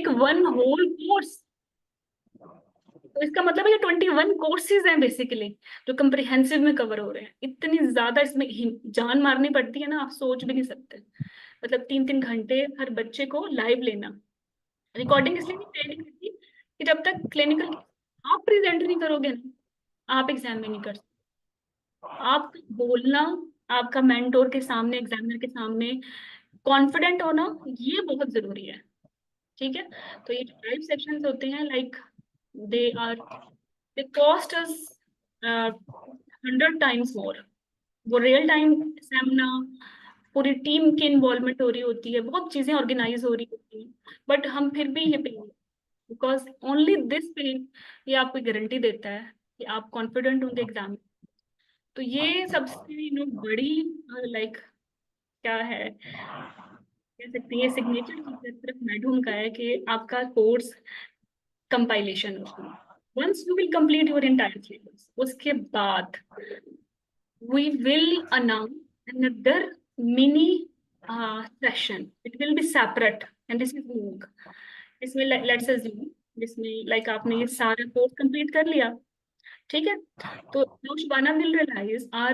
one whole course. तो इसका मतलब है ये 21 कोर्सेज हैं बेसिकली, जो कंप्रिहेंसिव में कवर हो रहे हैं। इतनी ज्यादा इसमें जान मारनी पड़ती है ना, आप सोच भी नहीं सकते। मतलब 3-3 घंटे हर बच्चे को लाइव लेना। रिकॉर्डिंग इसलिए नहीं ट्रेनिंग करती कि जब तक क्लिनिकल आप प्रेजेंट नहीं करोगे ना, आप एग्जाम में नहीं कर सकते। आपका बोलना, आपका मेंटोर के सामने, एग्जामिनर के सामने कॉन्फिडेंट होना, ये बहुत जरूरी है। ठीक है। तो ये जो लाइव सेक्शंस होते हैं, like they are they cost us 100 times more. वो रियल टाइम सेमिना, पूरी टीम की इन्वॉल्वमेंट हो रही होती है, बहुत चीजें ऑर्गेनाइज हो रही होती हैं, बट हम फिर भी ये पे, बिकॉज ओनली दिस पे ये आपको गारंटी देता है कि आप कॉन्फिडेंट होंगे एग्जाम में। तो ये सबसे बड़ी लाइक क्या है, कह सकते हैं ये सिग्नेचर फीचर सिर्फ मैडूम का है कि आपका कोर्स कंपाइलेशन हो। Once you will complete your entire syllabus, उसके बाद we will announce another mini session. It will be separate, and this is MOOC. इसमें let's assume जिसमें like आपने ये सारा कोर्स कंप्लीट कर लिया, ठीक है। तो now Shubhana will realize, और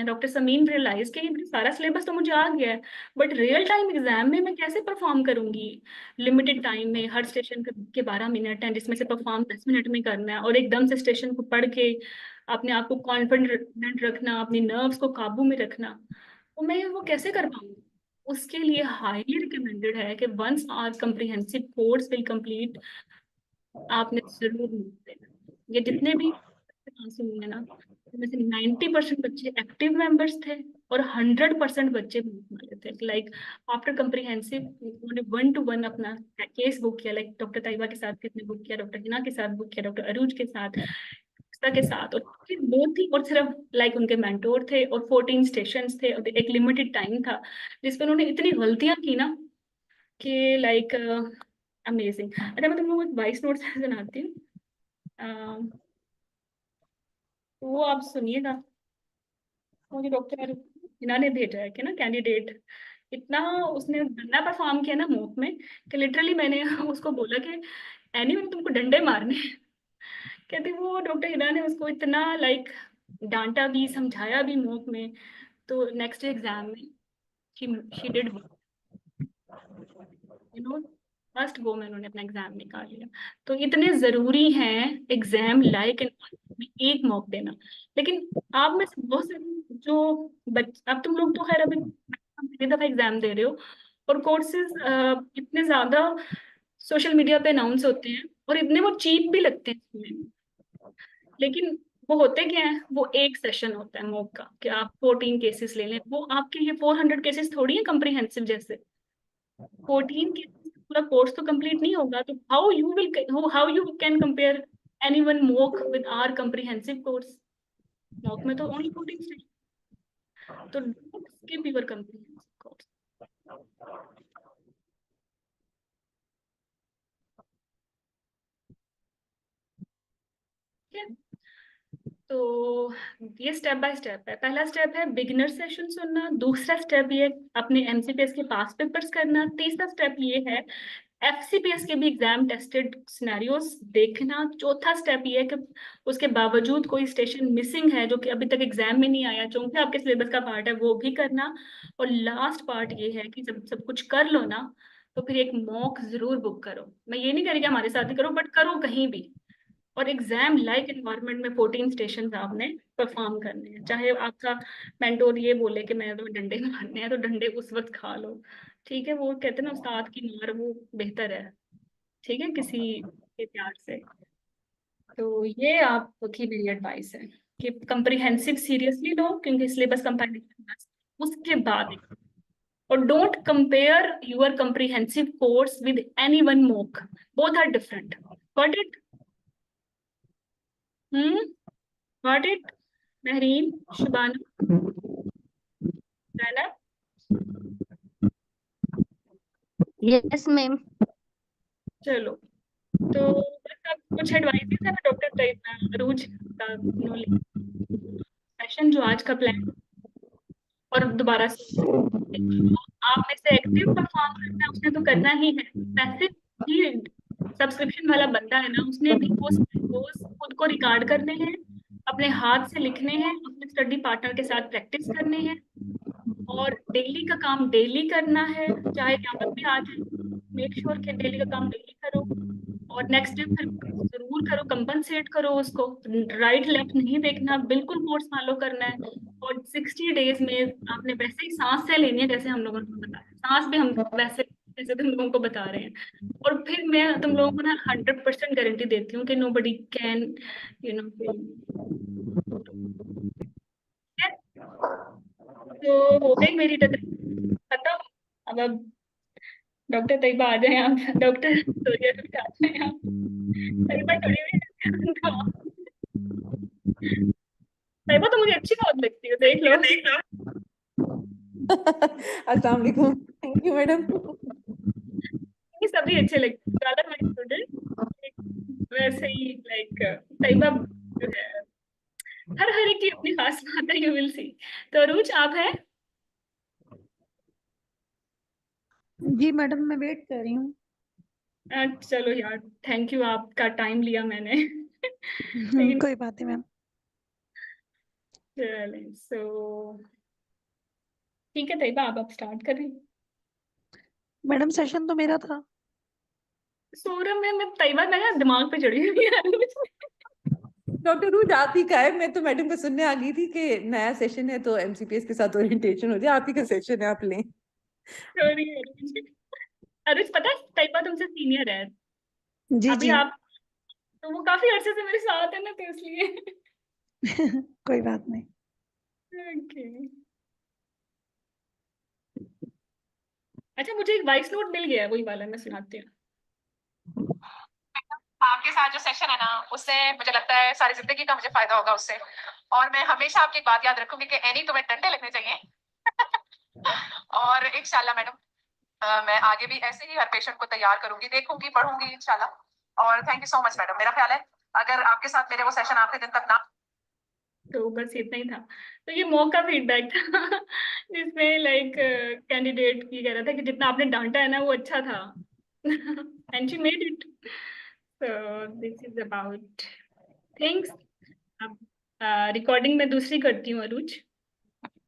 डॉक्टर समीन रियलाइज कि ये सारा सिलेबस तो मुझे आ गया है, बट रियल टाइम एग्जाम में मैं कैसे परफॉर्म करूंगी। लिमिटेड टाइम में हर स्टेशन के 12 मिनट हैं, जिसमें से परफॉर्म 10 मिनट में करना है, और एकदम से स्टेशन को पढ़ के अपने आप को कॉन्फिडेंट रखना, अपनी नर्व्स को काबू में रखना, तो मैं वो कैसे कर पाऊंगी। उसके लिए हाईली रिकमेंडेड है कि once our comprehensive course will complete, आपने जरूर नोट देना। ये जितने भी आंसू हुए ना, उनमें से 90% बच्चे एक्टिव मेंबर्स थे, और 100% बच्चे भूख वाले थे। लाइक आफ्टर कंप्रिहेंसिव उन्होंने 1-to-1 अपना केस बुक किया, लाइक डॉक्टर ताइबा के साथ किसने बुक किया, डॉक्टर हिना के साथ बुक किया, डॉक्टर अरूज के साथ, के साथ, और फिर दो थी, और सिर्फ लाइक उनके मेंटोर थे, और 14 स्टेशन थे, और एक लिमिटेड टाइम था, जिसपे उन्होंने इतनी गलतियां की ना कि लाइक अमेजिंग। अच्छा, मैं तुम लोगों को एक वॉइस नोट सुनाती हूँ, वो आप सुनिएगा। मुझे डॉक्टर हिना ने भेजा है कि ना, कैंडिडेट इतना उसने गंदा परफॉर्म किया ना मॉक में, कि लिटरली मैंने उसको बोला कि एनी मैंने तुमको डंडे मारने हैं। कहती वो डॉक्टर हिना ने उसको इतना लाइक डांटा भी, समझाया भी मॉक में। तो नेक्स्ट एग्जाम में शी डिड फर्स्ट गो में उन्होंने अपना एग्जाम निकाल लिया। तो इतने जरूरी हैं एग्जाम लाइक में एक मॉक देना। लेकिन आप में से बहुत सारे जो अब तुम लोग तो खैर अभी पहली दफा एग्जाम दे रहे हो, और कोर्सेज इतने ज्यादा सोशल मीडिया पे अनाउंस होते हैं, और इतने वो चीप भी लगते हैं इसमें। लेकिन वो होते क्या है, वो एक सेशन होता है मॉक का, कि आप 14 केसेस ले लें। वो आपके ये 400 केसेस थोड़ी है कंप्रिहेंसिव जैसे। 14 केसेस पूरा कोर्स तो कंप्लीट नहीं होगा, तो how you can compare any one mock with our comprehensive course. Mock में तो ओनली 14 सेशन, तो don't skip your comprehensive course. ठीक है। तो ये स्टेप बाय स्टेप है। पहला स्टेप है बिगिनर सेशन सुनना, दूसरा स्टेप ये अपने एमसीपीएस के पास पेपर्स करना, तीसरा स्टेप ये है एफसीपीएस के भी एग्जाम टेस्टेड सिनेरियोस देखना, चौथा स्टेप ये है कि उसके बावजूद कोई स्टेशन मिसिंग है जो कि अभी तक एग्जाम में नहीं आया, चूंकि आपके सिलेबस का पार्ट है, वो भी करना। और लास्ट पार्ट ये है कि जब सब कुछ कर लो ना, तो फिर एक मॉक जरूर बुक करो। मैं ये नहीं कह रही कि हमारे साथ ही करो, बट करो कहीं भी। और एग्जाम लाइक एनवायरनमेंट में 14 स्टेशन आपने परफॉर्म करने हैं। चाहे आपका मेंटोर ये बोले कि मैं तो डंडे मारने हैं, तो डंडे उस वक्त खा लो। ठीक है, वो कहते हैं ना, उस्ताद की मार वो बेहतर है, ठीक है, किसी के प्यार से। तो ये आपकी मेरी एडवाइस है। कि कंप्रिहेंसिव सीरियसली लो, क्योंकि सिलेबस कंपाइलेशन उसके बाद। और don't compare your comprehensive course with any one mock, both are different. Got it? Got it? Mahreen, Shubana, रैनब? Yes, ma'am. चलो, तो बस अब कुछ एडवाइस है डॉक्टर अरूज का सेशन जो आज का प्लान, और दोबारा से आप में से एक्टिव परफॉर्म करना है उसने तो करना ही है। पैसिव ही सब्सक्रिप्शन वाला बंदा है ना, उसने भी वो खुद को रिकॉर्ड करने हैं, अपने हाथ से लिखने हैं, अपने स्टडी पार्टनर के साथ प्रैक्टिस करने हैं, और डेली का काम डेली करना है, चाहे क़यामत भी आ जाए। मेक श्योर कि डेली का काम डेली करो, और नेक्स्ट डे फिर जरूर करो, कंपनसेट करो उसको। राइट लेफ्ट नहीं देखना, बिल्कुल कोर्स फॉलो करना है। और 60 डेज में आपने वैसे ही सांस से लेनी है जैसे हम लोगों को बताया, सांस भी हम वैसे जैसे तुम लोगों को बता रहे हैं। और फिर मैं तुम लोगों को ना 100% गारंटी देती हूँ कि नोबडी कैन तो हो गई मेरी तकलीफ खत्म। अब डॉक्टर तैयबा आ जाए आप, डॉक्टर सोरिया भी आ जाए आप। तैयबा खड़ी हुई है। तैयबा तो मुझे अच्छी बहुत लगती है, देख लो। अस्सलाम वालेकुम। Thank you madam. ये सभी अच्छे लगते हैं, माय स्टूडेंट। वैसे ही लाइक तैयबा जो है, हर हर एक की अपनी खास बात है, यू विल सी। तो अरूज आप हैं? जी मैडम, मैं वेट कर रही हूँ। चलो यार, थैंक यू, आपका टाइम लिया मैंने। लेकिन कोई बात नहीं मैम। चलें, सो ठीक है तैयबा, आप स्टार्ट करें। मैडम सेशन तो मेरा था। सौरभ में मैं तैयबा मेरा दिमाग पे चढ़ी हुई है। डॉक्टर रूज आप ही का है, मैं तो मैडम को सुनने आ गई थी कि नया सेशन है तो एमसीपीएस के साथ ओरिएंटेशन हो जाए। आप ही का सेशन है, आप लें। सॉरी अरुज। अरुज पता है तैयबा तुमसे सीनियर है जी अभी जी। आप, तो वो काफी अरसे से मेरे साथ है ना, तो इसलिए। कोई बात नहीं। ओके। अच्छा, मुझे एक वॉइस नोट मिल गया है, वही वाला मैं सुनाती हूँ। आपके साथ जो सेशन है ना, उससे मुझे लगता है सारी जिंदगी का मुझे फायदा होगा उससे। और मैं हमेशा आपकी एक बात याद रखूंगी कि एनी तुम्हें डंडे लगने चाहिए। और इंशाल्लाह मैडम, मैं आगे भी ऐसे ही हर पेशेंट को तैयार करूंगी, देखूंगी, पढ़ूंगी इंशाल्लाह। और thank you so much madam. मेरा ख्याल है अगर आपके साथ मेरे वो सेशन आखिरी दिन तक ना, तो बस इतना ही था। तो ये मौका फीडबैक था जिसमें लाइक कैंडिडेट ये कह रहा था कि जितना आपने डांटा है ना वो अच्छा था। And she made it. So this is about things. अब रिकॉर्डिंग में दूसरी करती हूँ अरुज।